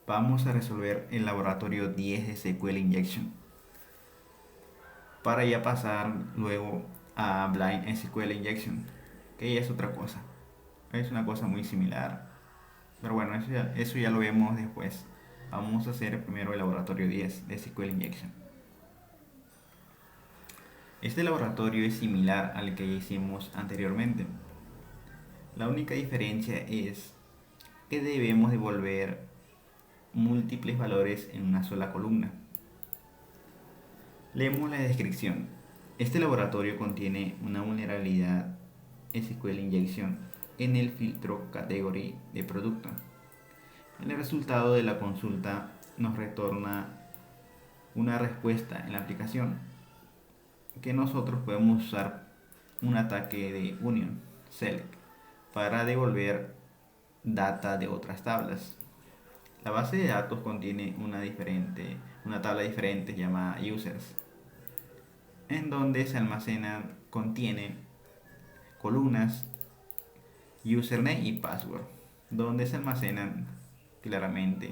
Vamos a resolver el laboratorio 10 de SQL Injection para ya pasar luego a Blind SQL Injection, que ya es otra cosa. Es una cosa muy similar, pero bueno, eso ya lo vemos después. Vamos a hacer primero el laboratorio 10 de SQL Injection. Este laboratorio es similar al que ya hicimos anteriormente. La única diferencia es que debemos devolver múltiples valores en una sola columna. Leemos la descripción. Este laboratorio contiene una vulnerabilidad SQL Injection en el filtro Category de producto. El resultado de la consulta nos retorna una respuesta en la aplicación que nosotros podemos usar un ataque de Union Select para devolver data de otras tablas. La base de datos contiene una tabla diferente llamada users, en donde se contiene columnas username y password, donde se almacenan claramente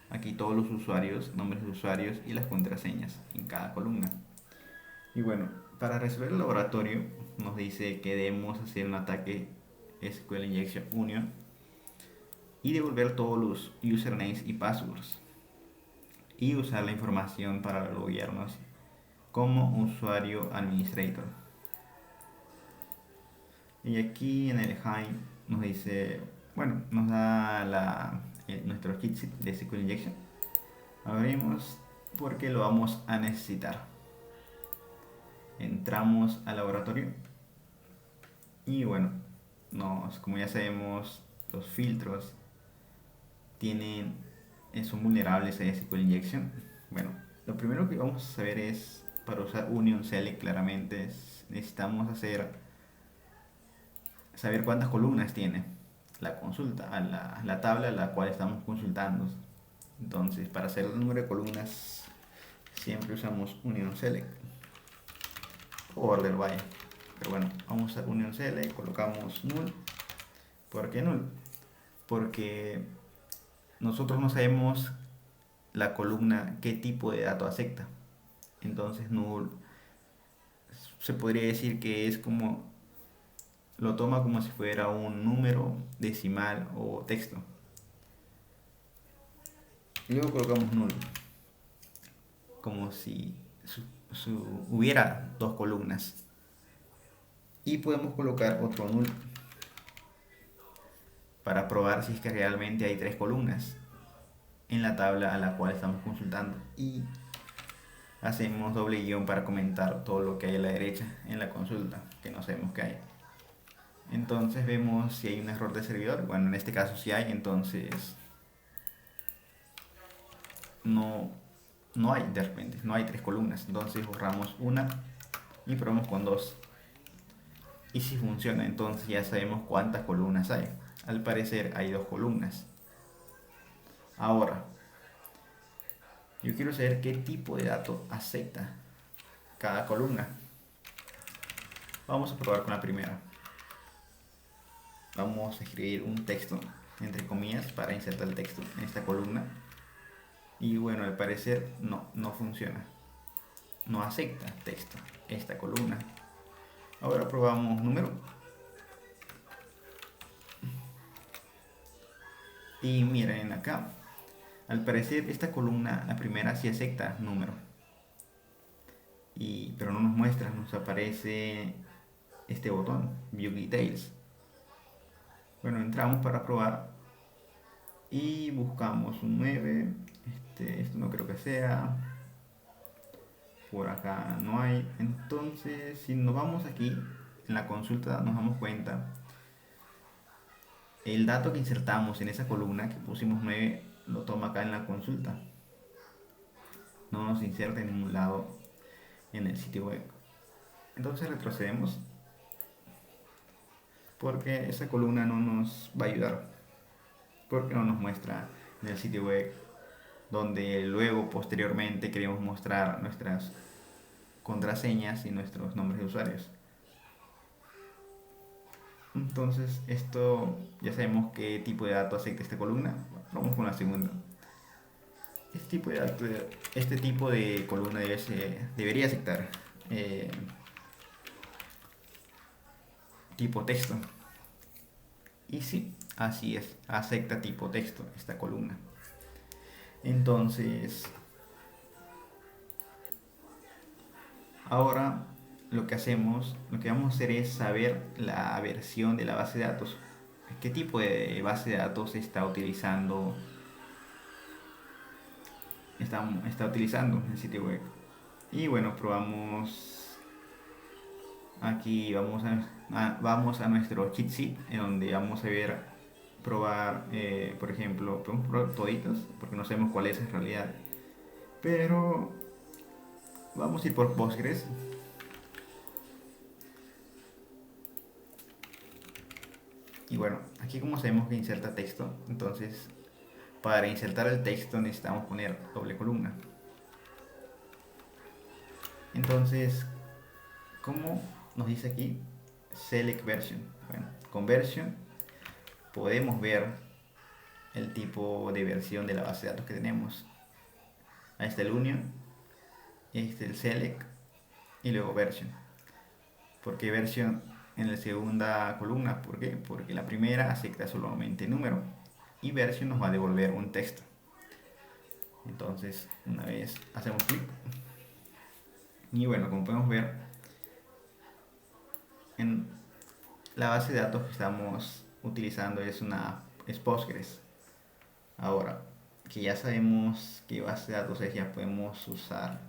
aquí todos los usuarios, nombres de usuarios y las contraseñas en cada columna. Y bueno, para resolver el laboratorio nos dice que debemos hacer un ataque SQL Injection Union y devolver todos los usernames y passwords y usar la información para loguearnos como usuario administrator. Y aquí en el HIME nos dice, bueno, nos da nuestro kit de SQL Injection. Abrimos porque lo vamos a necesitar. Entramos al laboratorio y bueno, como ya sabemos, los filtros tienen, son vulnerables a SQL Injection. Bueno, lo primero que vamos a saber es, para usar Union Select claramente, necesitamos saber cuántas columnas tiene la consulta, la tabla a la cual estamos consultando. Entonces, para hacer el número de columnas, siempre usamos Union Select o Order By. Pero bueno, vamos a Union Select, colocamos null. ¿Por qué null? Porque nosotros no sabemos la columna qué tipo de dato acepta. Entonces null se podría decir que es como lo toma como si fuera un número decimal o texto. Y luego colocamos null, como si hubiera dos columnas. Y podemos colocar otro null para probar si es que realmente hay tres columnas en la tabla a la cual estamos consultando. Y hacemos doble guión para comentar todo lo que hay a la derecha en la consulta, que no sabemos que hay. Entonces vemos si hay un error de servidor. Bueno, en este caso sí hay, entonces no, no hay de repente, no hay tres columnas. Entonces borramos una y probamos con dos. Y si funciona, entonces ya sabemos cuántas columnas hay. Al parecer hay dos columnas. Ahora, yo quiero saber qué tipo de dato acepta cada columna. Vamos a probar con la primera. Vamos a escribir un texto, entre comillas, para insertar el texto en esta columna. Y bueno, al parecer no funciona. No acepta texto esta columna. Ahora probamos número. Y miren acá. Al parecer esta columna, la primera, sí acepta número. Pero no nos muestra, nos aparece este botón, View Details. Bueno, entramos para probar y buscamos un 9. Esto no creo que sea. Por acá no hay. Entonces, si nos vamos aquí en la consulta, nos damos cuenta. El dato que insertamos en esa columna que pusimos 9 lo toma acá en la consulta. No nos inserta en ningún lado en el sitio web. Entonces retrocedemos porque esa columna no nos va a ayudar. Porque no nos muestra en el sitio web donde luego posteriormente queremos mostrar nuestras contraseñas y nuestros nombres de usuarios. Entonces esto ya sabemos qué tipo de dato acepta esta columna. Vamos con la segunda. Este tipo de columna debería aceptar tipo texto. Y sí, así es, acepta tipo texto esta columna. Entonces, ahora lo que vamos a hacer es saber la versión de la base de datos. ¿Qué tipo de base de datos está utilizando el sitio web? Y bueno, probamos aquí, vamos a nuestro cheat sheet, en donde vamos a probar, por ejemplo, podemos probar toditos, porque no sabemos cuál es en realidad. Pero vamos a ir por Postgres. Y bueno, aquí como sabemos que inserta texto, entonces para insertar el texto necesitamos poner doble columna. Entonces, ¿cómo nos dice aquí? Select version. Bueno, con version podemos ver el tipo de versión de la base de datos que tenemos. Ahí está el union, este es el select y luego version. ¿Por qué version en la segunda columna? ¿Por qué? Porque la primera acepta solamente número y version nos va a devolver un texto. Entonces, una vez hacemos clic y bueno, como podemos ver, en la base de datos que estamos utilizando es Postgres. Ahora que ya sabemos qué base de datos es, ya podemos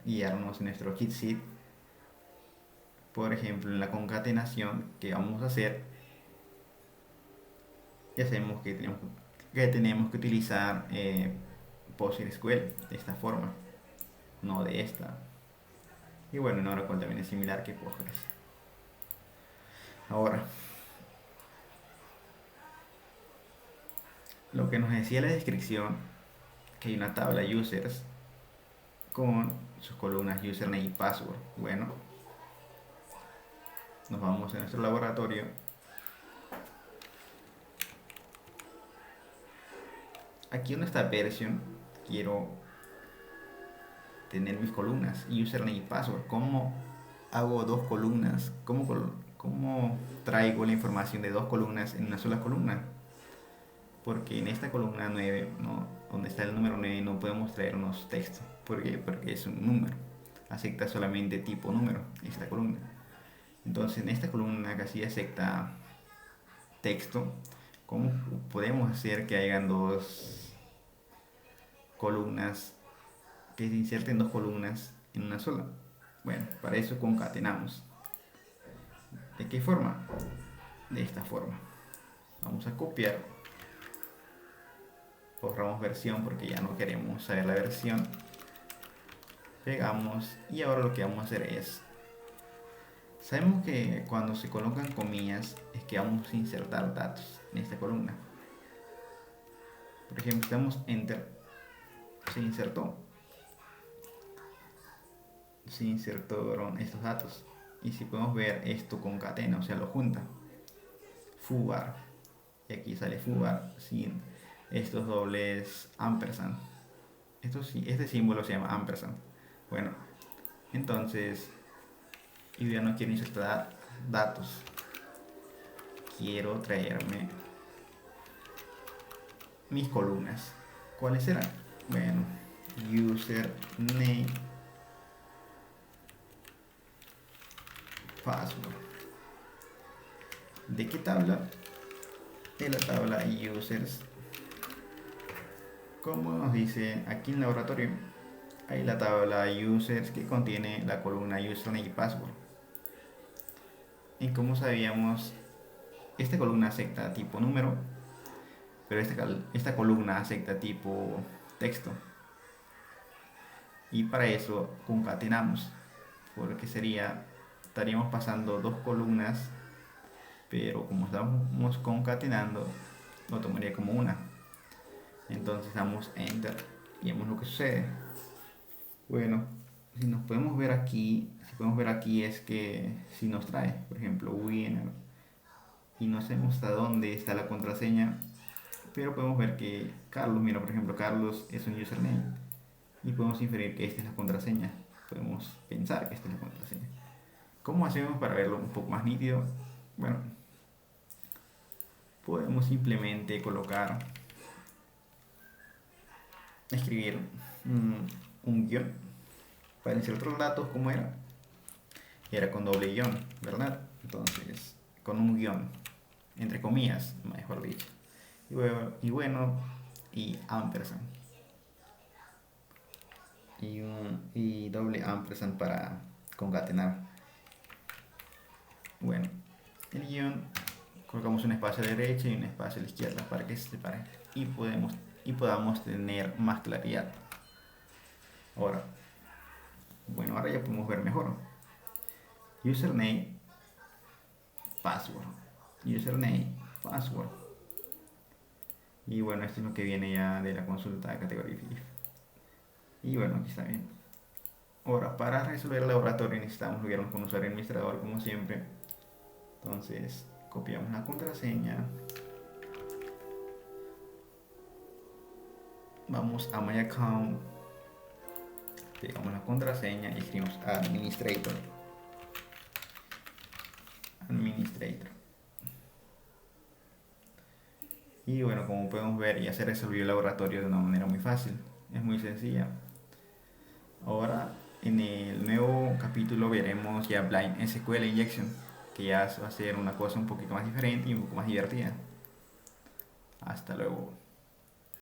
guiarnos en nuestro cheat sheet. Por ejemplo, en la concatenación que vamos a hacer, ya sabemos que tenemos que utilizar PostgreSQL de esta forma, no de esta. Y bueno, en Oracle también es similar que Postgres. Ahora, lo que nos decía la descripción, que hay una tabla users con sus columnas username y password. Bueno, nos vamos a nuestro laboratorio. Aquí donde está version, quiero tener mis columnas, username y password. ¿Cómo hago dos columnas? ¿Cómo traigo la información de dos columnas en una sola columna? Porque en esta columna 9, ¿no? Donde está el número 9, no podemos traernos texto. ¿Por qué? Porque es un número. Acepta solamente tipo número esta columna. Entonces en esta columna que así acepta texto, ¿cómo podemos hacer que hayan dos columnas, que se inserten dos columnas en una sola? Bueno, para eso concatenamos. ¿De qué forma? De esta forma. Vamos a copiar, borramos versión porque ya no queremos saber la versión, pegamos y ahora lo que vamos a hacer es, sabemos que cuando se colocan comillas es que vamos a insertar datos en esta columna. Por ejemplo, si damos enter, se insertaron estos datos. Y si podemos ver, esto concatena, o sea, lo junta. Fubar, y aquí sale fubar sin estos dobles ampersand. Este símbolo se llama ampersand. Bueno, entonces yo ya no quiero insertar datos, quiero traerme mis columnas. ¿Cuáles serán? Bueno, username, password. ¿De qué tabla? De la tabla users. Como nos dice aquí en el laboratorio, hay la tabla users que contiene la columna username y password. Y como sabíamos, esta columna acepta tipo número, pero esta columna acepta tipo texto. Y para eso concatenamos, porque estaríamos pasando dos columnas, pero como estamos concatenando, lo tomaría como una. Entonces damos enter y vemos lo que sucede. Bueno, si podemos ver aquí es que si nos trae, por ejemplo, winner, y no sabemos hasta dónde está la contraseña, pero podemos ver que Carlos, mira, por ejemplo, Carlos es un username, y podemos inferir que esta es la contraseña. Podemos pensar que esta es la contraseña. ¿Cómo hacemos para verlo un poco más nítido? Bueno, podemos simplemente escribir un guión para insertar los datos como era con doble guión, ¿verdad? Entonces, con un guión, entre comillas, mejor dicho. Y ampersand. Y doble ampersand para concatenar. Bueno, el guión, colocamos un espacio a la derecha y un espacio a la izquierda para que se separe y podamos tener más claridad. Ahora, bueno, ahora ya podemos ver mejor. Username, password. Username, password. Y bueno, esto es lo que viene ya de la consulta de categoría if. Y bueno, aquí está bien. Ahora, para resolver el laboratorio necesitamos loguearnos con usuario administrador como siempre. Entonces, copiamos la contraseña. Vamos a My Account. Pegamos la contraseña y escribimos administrator. Y bueno, como podemos ver, ya se resolvió el laboratorio de una manera muy fácil. Es muy sencilla. Ahora, en el nuevo capítulo veremos ya Blind SQL Injection, que ya va a ser una cosa un poquito más diferente y un poco más divertida. Hasta luego.